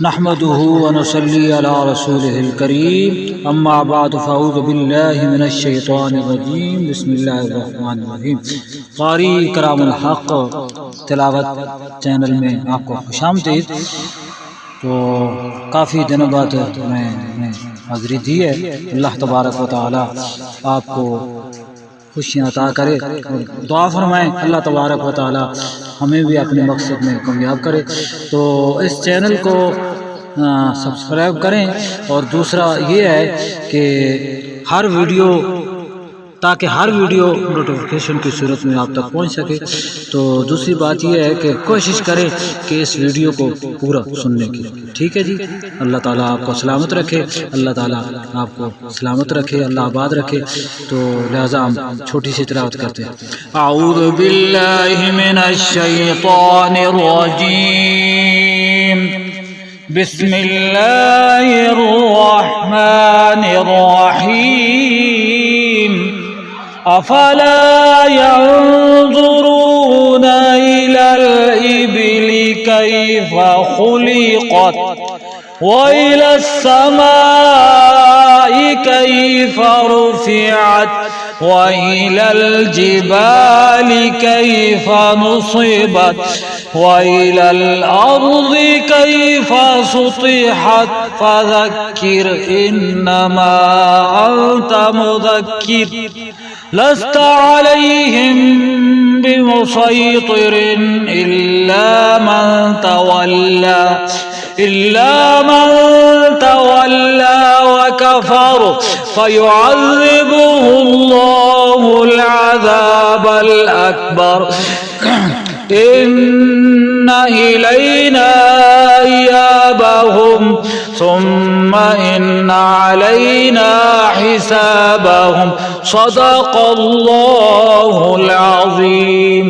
نحمده ونصلي على رسوله الكريم اما بعد فاعوذ بالله من الشیطان الرجیم بسم اللہ الرحمن الرحیم۔ قاری کرام الحق تلاوت چینل میں آپ کو خوش آمدید۔ تو کافی دنوں بعد میں نے حاضری دی ہے۔ اللہ تبارک و تعالی آپ کو خوشیاں عطا کرے، دعا فرمائیں اللہ تبارک و تعالی ہمیں بھی اپنے مقصد میں کامیاب کرے۔ تو اس چینل کو سبسکرائب کریں، اور دوسرا یہ ہے کہ تاکہ ہر ویڈیو نوٹیفیکیشن کی صورت میں آپ تک پہنچ سکے۔ تو دوسری بات یہ ہے کہ کوشش کریں کہ اس ویڈیو کو پورا سننے کی، ٹھیک ہے جی۔ اللہ تعالیٰ آپ کو سلامت رکھے، اللہ تعالیٰ آپ کو سلامت رکھے، اللہ آباد رکھے۔ تو لہذا ہم چھوٹی سی تلاوت کرتے ہیں۔ اعوذ باللہ من الشیطان الرجیم، بسم اللہ الرحمن الرحیم۔ افلا ينظرون الى الابل كيف خلقت والى السماء كيف رفعت وإلى الجبال كيف نصبت وإلى الأرض كيف سطحت فذكر إنما أنت مذكر لست عليهم بمسيطر إلا من تولى وكفر فيعذبه الله العذاب الأكبر إن إلينا إيابهم ثم إن علينا حسابهم صدق الله العظيم۔